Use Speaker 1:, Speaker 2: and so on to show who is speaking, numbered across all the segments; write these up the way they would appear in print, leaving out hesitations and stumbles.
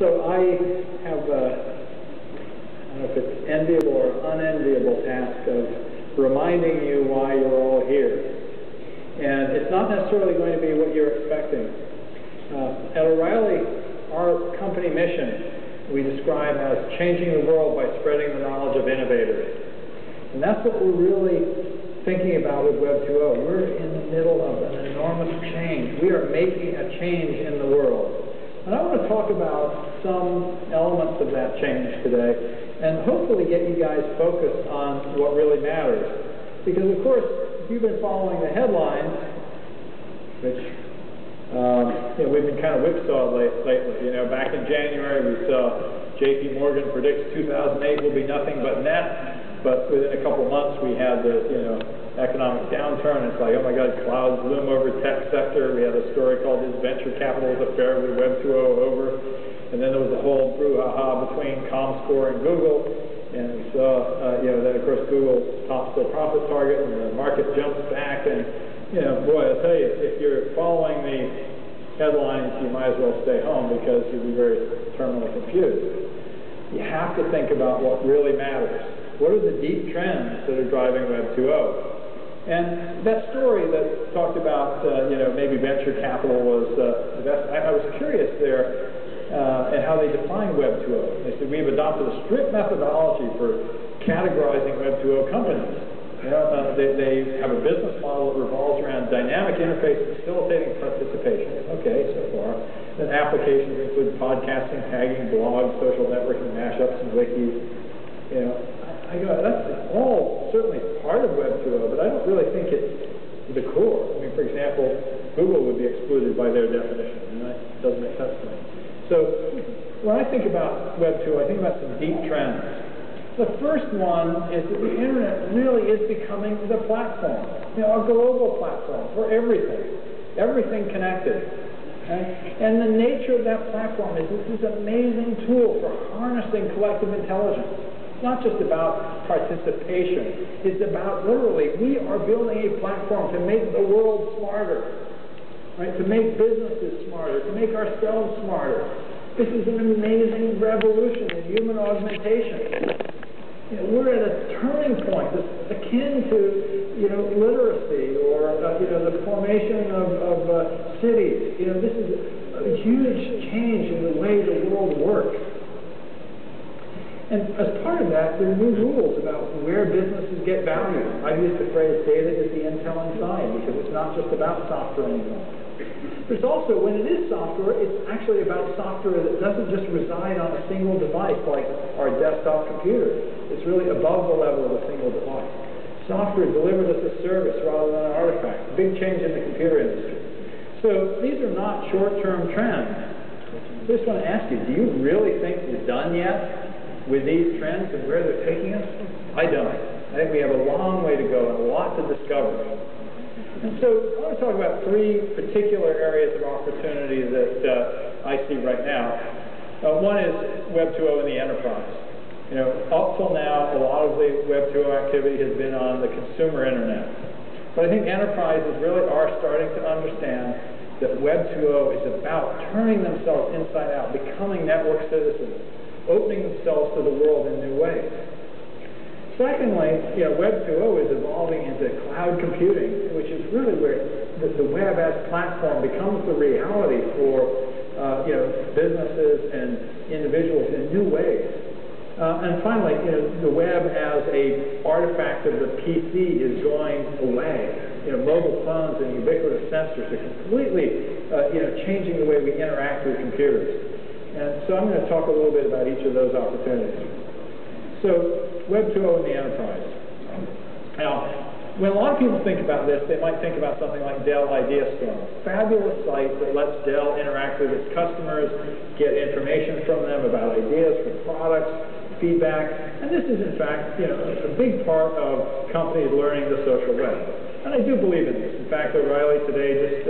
Speaker 1: So I have, I don't know if it's enviable or unenviable task of reminding you why you're all here. And it's not necessarily going to be what you're expecting. At O'Reilly, our company mission we describe as changing the world by spreading the knowledge of innovators. And that's what we're really thinking about with Web2.0. We're in the middle of an enormous change. We are making a change in the world. And I want to talk about some elements of that change today and hopefully get you guys focused on what really matters. Because, of course, if you've been following the headlines, which we've been kind of whipsawed lately. Back in January, we saw J.P. Morgan predicts 2008 will be nothing but net. But within a couple months, we had the economic downturn. It's like, oh my God, clouds loom over tech sector. We had a story called "Is Venture Capital's Affair with Web2.0 Over?" And then there was a whole brouhaha between ComScore and Google. And we saw, then of course Google tops their profit target, and the market jumps back. And boy, I'll tell you, if you're following the headlines, you might as well stay home because you'll be very terminally confused. You have to think about what really matters. What are the deep trends that are driving Web2.0? And that story that talked about, maybe venture capital was the best. I was curious there at how they define Web2.0. They said, we've adopted a strict methodology for categorizing Web2.0 companies. They have a business model that revolves around dynamic interface facilitating participation. Okay, so far. Then applications include podcasting, tagging, blogs, social networking, mashups, and wikis. That's all certainly part of Web2.0, but I don't really think it's the core. I mean, for example, Google would be excluded by their definition, and that doesn't make sense to me. So when I think about Web2.0, I think about some deep trends. The first one is that the Internet really is becoming the platform, a global platform for everything connected. Okay? And the nature of that platform is this amazing tool for harnessing collective intelligence. It's not just about participation. It's about, literally, we are building a platform to make the world smarter, right? To make businesses smarter, to make ourselves smarter. This is an amazing revolution in human augmentation. We're at a turning point that's akin to, literacy or, the formation of cities. This is a huge change in the way the world works. And as part of that, there are new rules about where businesses get value. I've used the phrase data is the intel inside because it's not just about software anymore. There's also, when it is software, it's actually about software that doesn't just reside on a single device like our desktop computer. It's really above the level of a single device. Software delivered as a service rather than an artifact. Big change in the computer industry. So these are not short-term trends. I just want to ask you, do you really think we're done yet with these trends and where they're taking us? I don't. I think we have a long way to go and a lot to discover. And so I want to talk about three particular areas of opportunity that I see right now. One is Web2.0 in the enterprise. Up till now, a lot of the Web2.0 activity has been on the consumer internet. But I think enterprises really are starting to understand that Web2.0 is about turning themselves inside out, becoming network citizens, opening themselves to the world in new ways. Secondly, Web2.0 is evolving into cloud computing, which is really where the web as platform becomes the reality for businesses and individuals in new ways. And finally, the web as a artifact of the PC is going away. Mobile phones and ubiquitous sensors are completely changing the way we interact with computers. And so I'm going to talk a little bit about each of those opportunities. So, Web2.0 in the enterprise. Now, when a lot of people think about this, they might think about something like Dell IdeaStorm. Fabulous site that lets Dell interact with its customers, get information from them about ideas for products, feedback. And this is, in fact, a big part of companies learning the social web. And I do believe in this. In fact, O'Reilly today just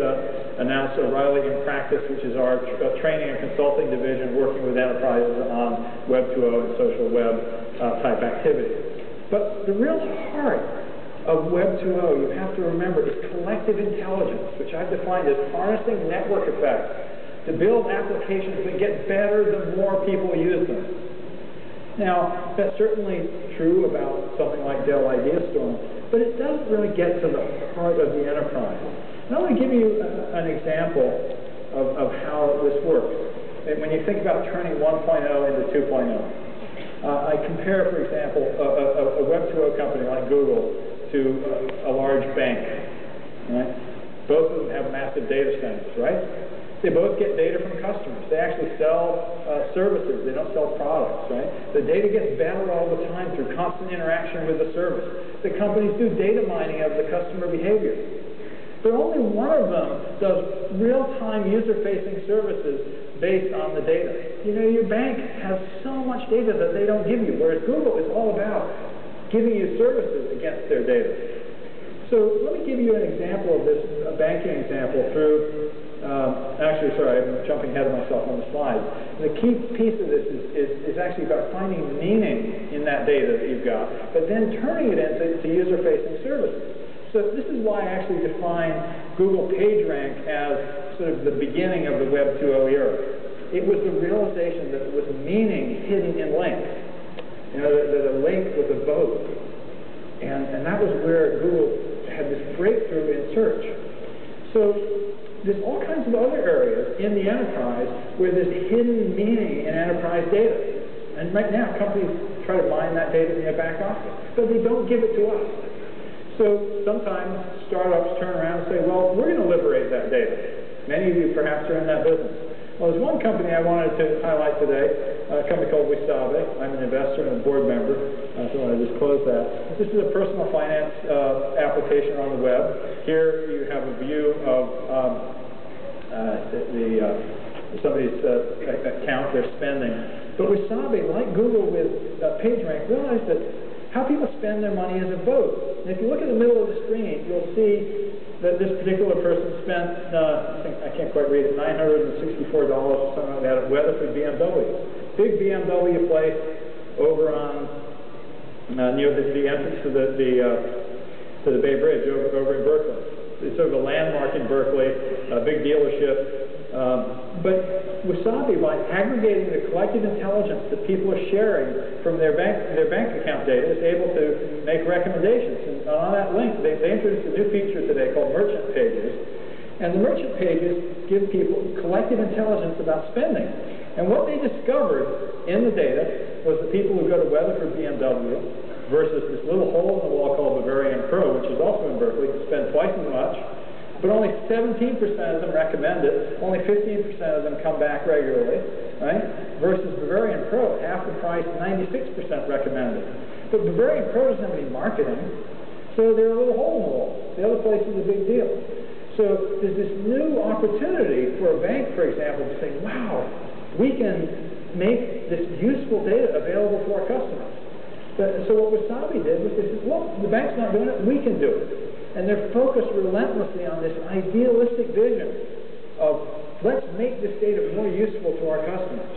Speaker 1: announced O'Reilly in Practice, which is our training and consulting division working with enterprises on Web2.0 and social web type activity. But the real heart of Web2.0, you have to remember, is collective intelligence, which I've defined as harnessing network effects to build applications that get better the more people use them. Now, that's certainly true about something like Dell IdeaStorm, but it doesn't really get to the heart of the enterprise. And I'm going to give you an example of how this works. And when you think about turning 1.0 into 2.0, I compare, for example, a Web2.0 company like Google to a large bank. Right? Both of them have massive data centers, right? They both get data from customers. They actually sell services. They don't sell products, right? The data gets better all the time through constant interaction with the service. The companies do data mining of the customer behavior. But only one of them does real-time user-facing services based on the data. You know, your bank has so much data that they don't give you, whereas Google is all about giving you services against their data. So let me give you an example of this, a banking example through actually, sorry, I'm jumping ahead of myself on the slide. The key piece of this is actually about finding meaning in that data that you've got, but then turning it into user-facing services. So this is why I actually define Google PageRank as sort of the beginning of the Web2.0 era. It was the realization that there was meaning hidden in links. You know, that a link was a vote. And that was where Google had this breakthrough in search. So there's all kinds of other areas in the enterprise where there's hidden meaning in enterprise data. And right now, companies try to mine that data in their back office, but they don't give it to us. So sometimes startups turn around and say, well, we're going to liberate that data. Many of you perhaps are in that business. Well, there's one company I wanted to highlight today, a company called Wasabi. I'm an investor and a board member, so I want to disclose that. This is a personal finance application on the web. Here you have a view of somebody's account, their spending. But Wasabi, like Google with PageRank, realized that how people spend their money is a vote. And if you look in the middle of the screen, you'll see that this particular person spent, I can't quite read it, $964 or something like that at Weatherford BMW. Big BMW place over on near the entrance to the Bay Bridge over in Berkeley. It's sort of a landmark in Berkeley, a big dealership. But Wasabi, by aggregating the collective intelligence that people are sharing from their bank account data, is able to make recommendations. And on that link, they introduced a new feature today called merchant pages. And the merchant pages give people collective intelligence about spending. And what they discovered in the data was that people who go to Weatherford BMW versus this little hole in the wall called Bavarian Pro, which is also in Berkeley, spend twice as much. But only 17% of them recommend it. Only 15% of them come back regularly, right? Versus Bavarian Pro, half the price, 96% recommend it. But Bavarian Pro doesn't have any marketing, so they're a little hole in the wall. The other place is a big deal. So there's this new opportunity for a bank, for example, to say, wow, we can make this useful data available to our customers. So what Wasabi did was they said, look, the bank's not doing it, we can do it. And they're focused relentlessly on this idealistic vision of let's make this data more useful to our customers.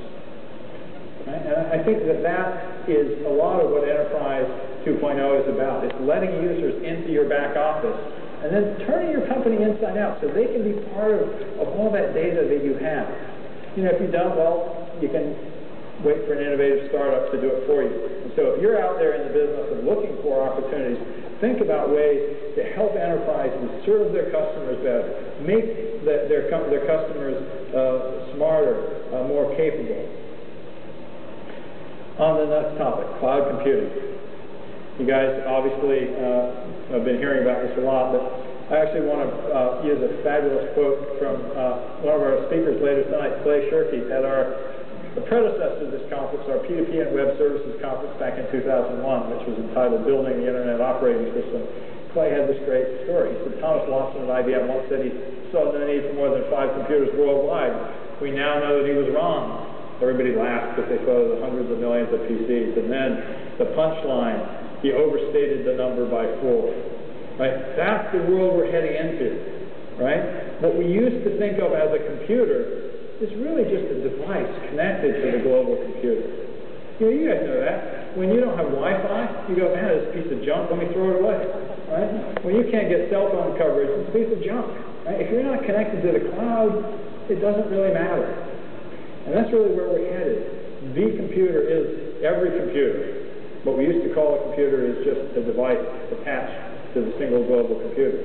Speaker 1: Right? And I think that is a lot of what Enterprise 2.0 is about. It's letting users into your back office and then turning your company inside out so they can be part of all that data that you have. You know, if you don't, well, you can wait for an innovative startup to do it for you. And so if you're out there in the business of looking for opportunities, think about ways to help enterprises serve their customers better, make their customers smarter, more capable. On the next topic, cloud computing. You guys obviously have been hearing about this a lot, but I actually want to use a fabulous quote from one of our speakers later tonight, Clay Shirky, at the predecessor to this conference, our P2P and Web Services conference back in 2001, which was entitled Building the Internet Operating System. Clay had this great story. He said, Thomas Watson at IBM once said he saw no need for more than 5 computers worldwide. We now know that he was wrong. Everybody laughed because they thought of the hundreds of millions of PCs. And then the punchline, he overstated the number by 4. Right? That's the world we're heading into. Right? What we used to think of as a computer is really just a device connected to the global computer. You know, you guys know that. When you don't have Wi-Fi, you go, man, this piece of junk, let me throw it away. right? When you can't get cell phone coverage, it's a piece of junk, right? If you're not connected to the cloud, it doesn't really matter. And that's really where we're headed. The computer is every computer. What we used to call a computer is just a device attached to the single global computer.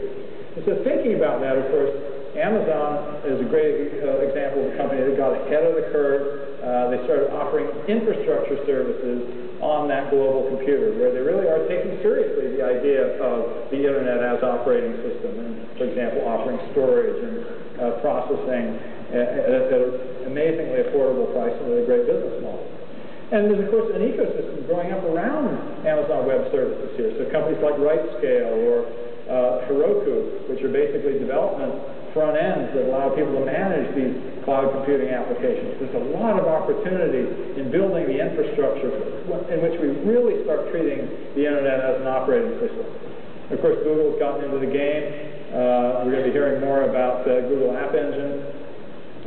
Speaker 1: And so thinking about that, of course, Amazon is a great example of a company that got ahead of the curve. They started offering infrastructure services on that global computer, where they really are taking seriously the idea of the Internet as operating system, and, for example, offering storage and processing at an amazingly affordable price and with a great business model. And there's, of course, an ecosystem growing up around Amazon Web Services here. So companies like RightScale or Heroku, which are basically development front ends that allow people to manage these cloud computing applications. There's a lot of opportunity in building the infrastructure in which we really start treating the Internet as an operating system. Of course, Google's gotten into the game. We're going to be hearing more about Google App Engine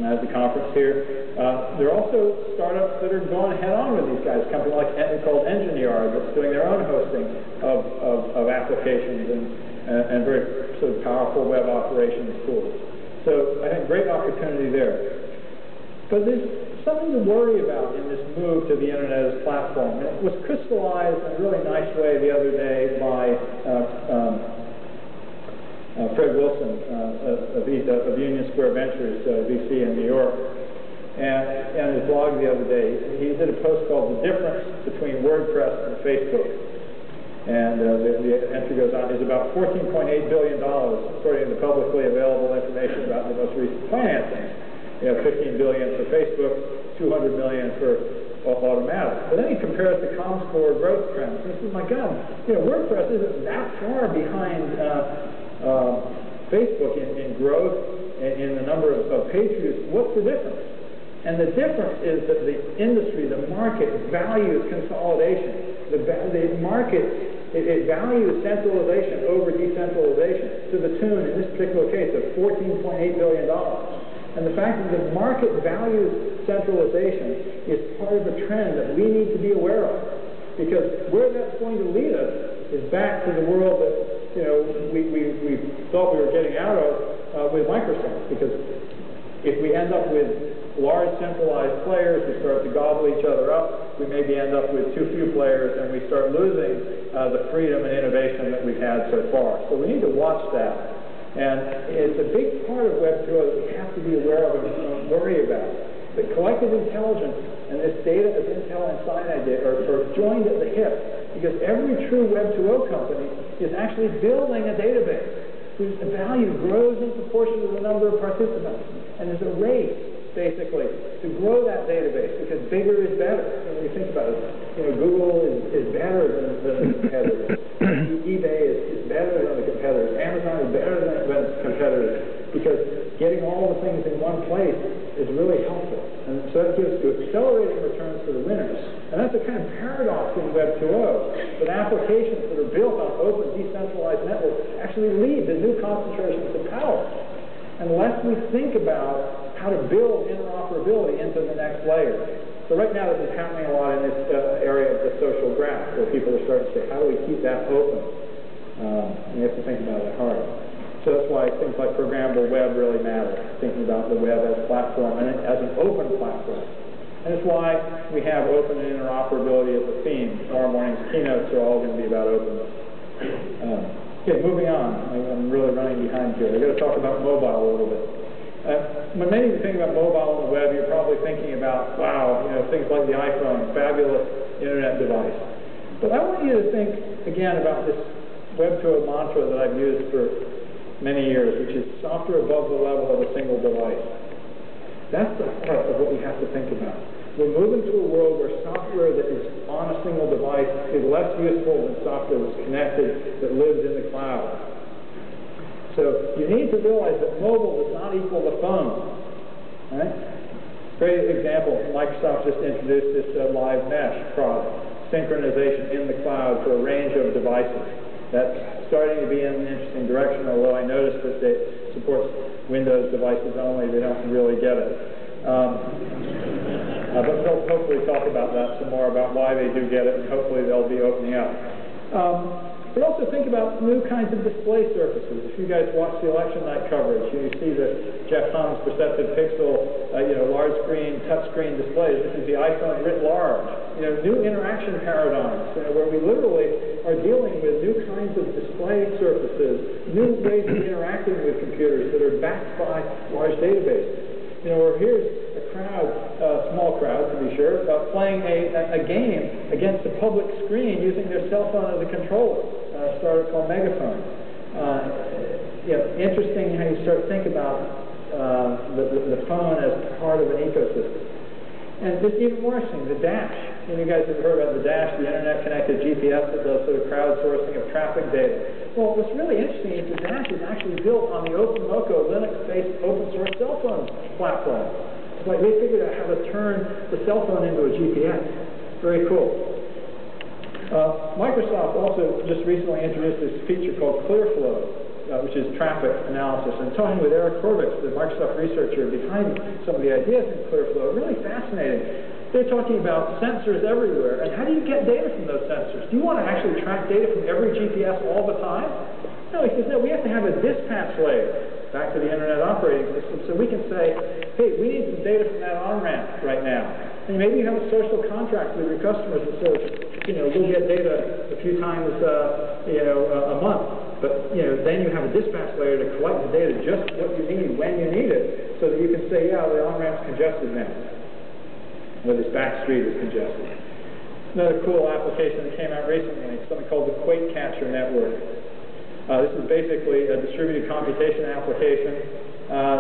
Speaker 1: at the conference here. There are also startups that are going head-on with these guys. A company called Engineer that's doing their own hosting of applications and very sort of powerful web operations tools. So I think great opportunity there. But there's something to worry about in this move to the Internet as a platform. And it was crystallized in a really nice way the other day by Fred Wilson of Union Square Ventures, VC in New York. And on his blog the other day, he did a post called The Difference Between WordPress and Facebook. And the entry goes on, is about $14.8 billion, according to the publicly available information about the most recent financing. You know, $15 billion for Facebook, $200 million for Automatic. But then he compares the Comscore growth trends. And he says, my God, you know, WordPress isn't that far behind Facebook in growth and in the number of page views. What's the difference? And the difference is that the industry, the market, values consolidation. The market, it values centralization over decentralization to the tune, in this particular case, of $14.8 billion. And the fact that the market values centralization is part of a trend that we need to be aware of. Because where that's going to lead us is back to the world that, you know, we thought we were getting out of with Microsoft. Because if we end up with large centralized players, we start to gobble each other up, we maybe end up with too few players, and we start losing the freedom and innovation that we've had so far. So we need to watch that. And it's a big part of Web 2.0 that we have to be aware of and worry about. The collective intelligence and this data as Intel and Sinai did are joined at the hip, because every true Web 2.0 company is actually building a database whose value grows in proportion to the number of participants. And there's a race, basically, to grow that database, because bigger is better. When you think about it, you know, Google is better than the competitors. eBay is better than the competitors. Amazon is better than the competitors, because getting all the things in one place is really helpful. And so that gives you accelerating returns to the winners. And that's a kind of paradox in Web 2.0, that applications that are built on open, decentralized networks actually lead to new concentrations of power. Unless we think about how to build interoperability into the next layer. So right now this is happening a lot in this area of the social graph, where people are starting to say, how do we keep that open? You have to think about it hard. So that's why things like programmable web really matter, thinking about the web as a platform and as an open platform. And it's why we have open and interoperability as a theme. Tomorrow morning's keynotes are all going to be about openness. Okay, moving on. I'm really running behind here. I've got to talk about mobile a little bit. When many of you think about mobile on the web, you're probably thinking about, wow, you know, things like the iPhone, fabulous internet device. But I want you to think again about this Web 2.0 mantra that I've used for many years, which is software above the level of a single device. That's the heart of what we have to think about. We're moving to a world where software that is on a single device is less useful than software that's connected, that lives in the cloud. So you need to realize that mobile does not equal the phone. Right? Great example, Microsoft just introduced this live mesh product, synchronization in the cloud for a range of devices. That's starting to be in an interesting direction, although I noticed that it supports Windows devices only. They don't really get it. But they'll hopefully talk about that some more, about why they do get it, and hopefully they'll be opening up. But also think about new kinds of display surfaces. If you guys watch the election night coverage, you see the Jeff Hung's Perceptive Pixel, large screen, touch screen displays. This is the iPhone writ large. New interaction paradigms, where we literally are dealing with new kinds of display surfaces, new ways of interacting with computers that are backed by large databases. Or here's a crowd, a small crowd to be sure, playing a game against a public screen using their cell phone as a controller. A startup called Megaphone. Interesting how you start to think about the phone as part of an ecosystem. And this is even more interesting, the Dash. You guys have heard about the Dash, the internet-connected GPS that does sort of crowdsourcing of traffic data. Well, what's really interesting is the Dash is actually built on the OpenMoko Linux-based open-source cell phone platform. It's like they figured out how to turn the cell phone into a GPS. Very cool. Microsoft also just recently introduced this feature called ClearFlow, which is traffic analysis. And talking with Eric Horvitz, the Microsoft researcher behind some of the ideas in ClearFlow, really fascinating. They're talking about sensors everywhere, and how do you get data from those sensors? Do you want to actually track data from every GPS all the time? No, he says, no, we have to have a dispatch layer, back to the Internet operating system, so we can say, hey, we need some data from that on-ramp right now. And maybe you have a social contract with your customers that says, we'll get data a few times, a month. But, then you have a dispatch layer to collect the data just what you need when you need it, so that you can say, yeah, the on-ramp's congested now, or this back street is congested. Another cool application that came out recently is something called the Quake Catcher Network. This is basically a distributed computation application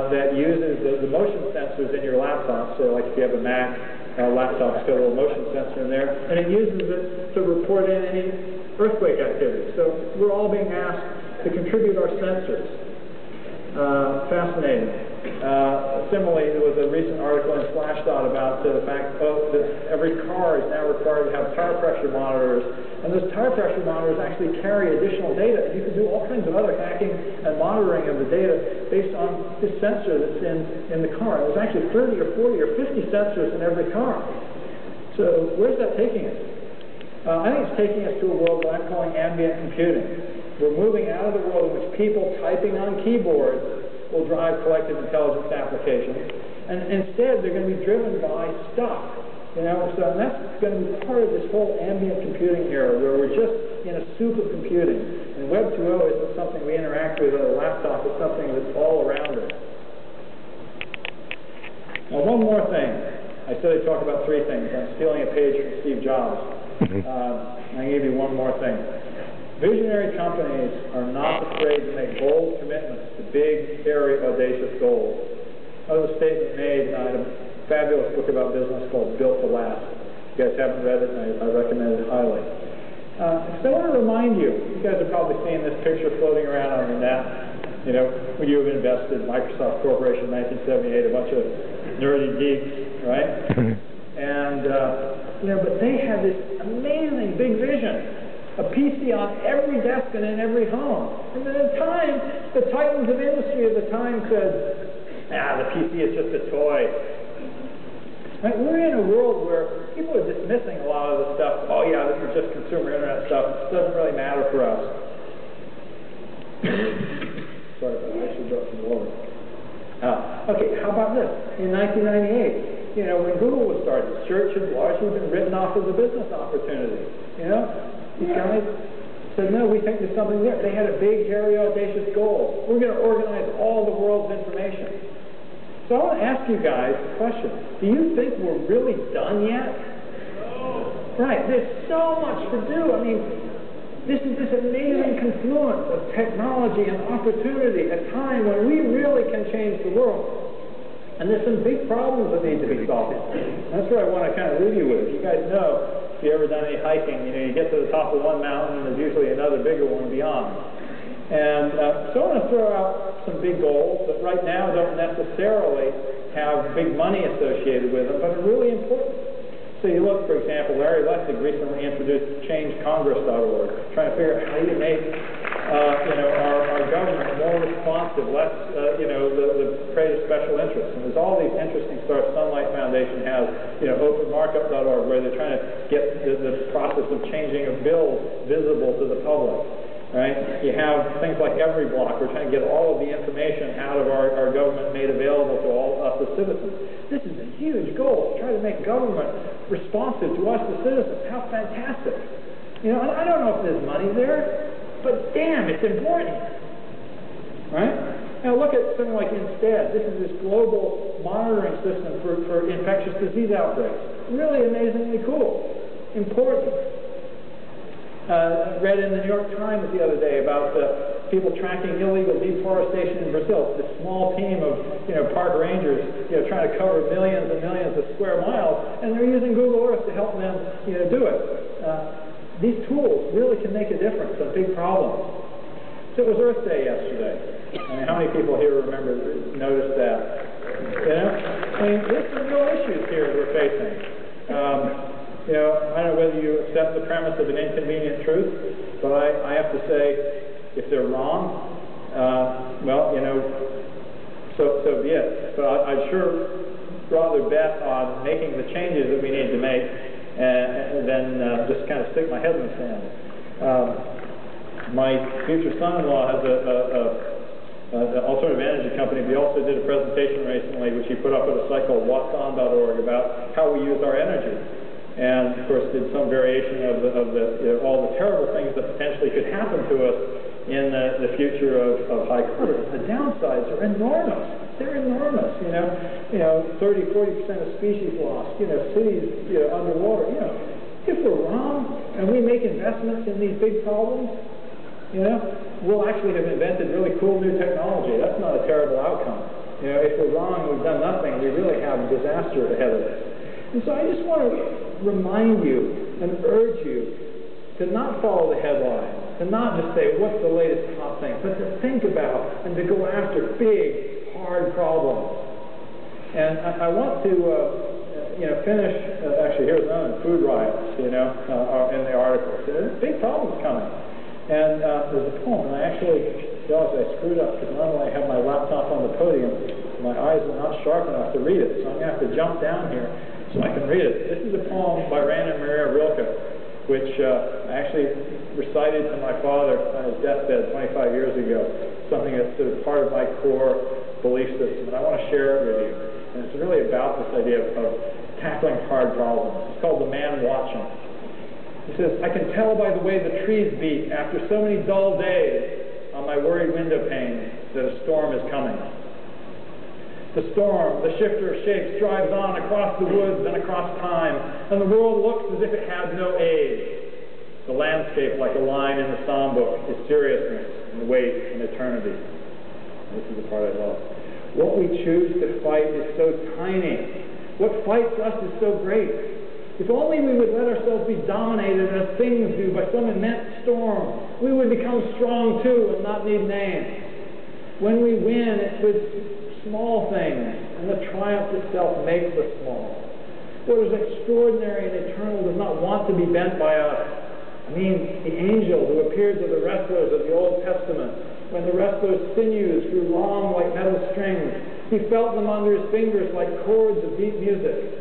Speaker 1: that uses the motion sensors in your laptop. So like if you have a Mac laptop, it's got a little motion sensor in there, and it uses it to report in any earthquake activity. So we're all being asked to contribute our sensors. Fascinating. Similarly, there was a recent article in Slashdot about the fact that every car is now required to have tire pressure monitors, and those tire pressure monitors actually carry additional data. And you can do all kinds of other hacking and monitoring of the data based on this sensor that's in the car. There's actually 30 or 40 or 50 sensors in every car. So where's that taking us? I think it's taking us to a world that I'm calling ambient computing. We're moving out of the world in which people typing on keyboards will drive collective intelligence applications, and instead they're going to be driven by stuff. So that's going to be part of this whole ambient computing era, where we're just in a soup of computing. And Web 2.0 isn't something we interact with on a laptop, it's something that's all around us. Now, one more thing. I said I'd talk about three things. I'm stealing a page from Steve Jobs. I'll give you one more thing. Visionary companies are not afraid to make bold commitments to big, hairy, audacious goals. That was a statement made in a fabulous book about business called Built to Last. If you guys haven't read it, I recommend it highly. So I want to remind you guys have probably seen this picture floating around on the net. When you have invested in Microsoft Corporation in 1978, a bunch of nerdy geeks, right? And, but they had this amazing big vision. A PC on every desk and in every home. And then at times, the titans of industry of the time said, the PC is just a toy. Right? We're in a world where people are dismissing a lot of the stuff. Oh yeah, this is just consumer internet stuff. It doesn't really matter for us. Sorry, but I should drop some water. Okay, how about this? In 1998, when Google was started, search had largely been written off as a business opportunity. These guys said, no, we think there's something there. They had a big, hairy, audacious goal. We're going to organize all the world's information. So I want to ask you guys a question. Do you think we're really done yet? No. Right, there's so much to do. I mean, this is this amazing confluence of technology and opportunity at a time when we really can change the world. And there's some big problems that need to be solved. That's what I want to kind of leave you with. You guys know, if you've ever done any hiking, you get to the top of one mountain and there's usually another bigger one beyond. And so I want to throw out some big goals that right now don't necessarily have big money associated with them, but are really important. So you look, for example, Larry Lessig recently introduced changecongress.org, trying to figure out how do you make our government more responsive, less the prey to special interests. And there's all these interesting starts. Sunlight Foundation has openmarkup.org, where they're trying to get the process of changing of bills visible to the public. right? You have things like every block. We're trying to get all of the information out of our government made available to all us as citizens. This is a huge goal, to try to make government responsive to us as citizens. How fantastic. You know, I don't know if there's money there, but damn, it's important, right? Now look at something like Instead. This is this global monitoring system for infectious disease outbreaks. Really amazingly cool. Important. Read in the New York Times the other day about people tracking illegal deforestation in Brazil. This small team of park rangers trying to cover millions and millions of square miles, and they're using Google Earth to help them do it. These tools really can make a difference on big problems. So it was Earth Day yesterday. I mean, how many people here noticed that? I mean, there's some real issues here we're facing. I don't know whether you accept the premise of an inconvenient truth, but I have to say, if they're wrong, so be it. But I'd sure rather bet on making the changes that we need to make than just kind of stick my head in the sand. My future son-in-law has an alternative energy company. We also did a presentation recently, which he put up at a site called whatson.org, about how we use our energy. And of course did some variation of all the terrible things that potentially could happen to us in the future of high carbon. The downsides are enormous. They're enormous. 30–40% of species lost. Cities underwater. If we're wrong and we make investments in these big problems, we'll actually have invented really cool new technology. That's not a terrible outcome. If we're wrong and we've done nothing, we really have disaster ahead of us. And so I just want to remind you and urge you to not follow the headlines, to not just say, what's the latest hot thing, but to think about and to go after big, hard problems. And I want to, finish, actually, here's another, food riots, in the article. So there's big problems coming. And there's a poem, and I actually realized I screwed up, because normally I have my laptop on the podium. My eyes are not sharp enough to read it, so I'm going to have to jump down here so I can read it. This is a poem by Rainer Maria Rilke, which I actually recited to my father on his deathbed 25 years ago, something that's sort of part of my core belief system, and I want to share it with you. And it's really about this idea of tackling hard problems. It's called The Man Watching. He says, I can tell by the way the trees beat after so many dull days on my worried window pane that a storm is coming. The storm, the shifter of shapes, drives on across the woods and across time, and the world looks as if it had no age. The landscape, like a line in the psalm book, is seriousness and weight and eternity. This is the part I love. What we choose to fight is so tiny. What fights us is so great. If only we would let ourselves be dominated as things do by some immense storm, we would become strong too and not need names. When we win, it's with small things, and the triumph itself makes us small. What is extraordinary and eternal does not want to be bent by us. I mean, the angel who appeared to the wrestlers of the Old Testament, when the wrestlers' sinews grew long like metal strings, he felt them under his fingers like chords of deep music.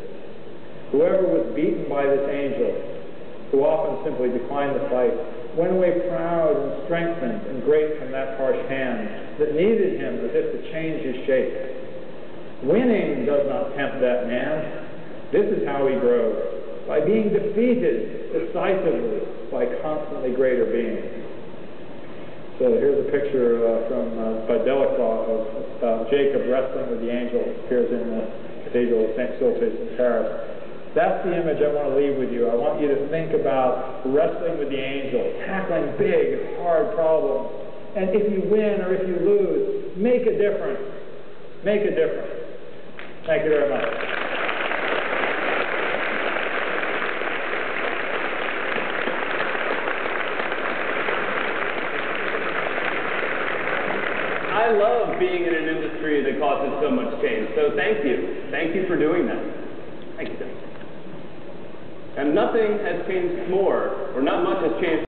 Speaker 1: Whoever was beaten by this angel, who often simply declined the fight, went away proud and strengthened and great from that harsh hand that needed him as if to change his shape. Winning does not tempt that man. This is how he grows, by being defeated decisively by constantly greater beings. So here's a picture by Delacroix of Jacob wrestling with the angel. It appears in the Cathedral of St. Sulpice in Paris. That's the image I want to leave with you. I want you to think about wrestling with the angel, tackling big, hard problems. And if you win or if you lose, make a difference. Make a difference. Thank you very much.
Speaker 2: I love being in an industry that causes so much change. So thank you. Thank you for doing that. Thank you. And nothing has changed more, or not much has changed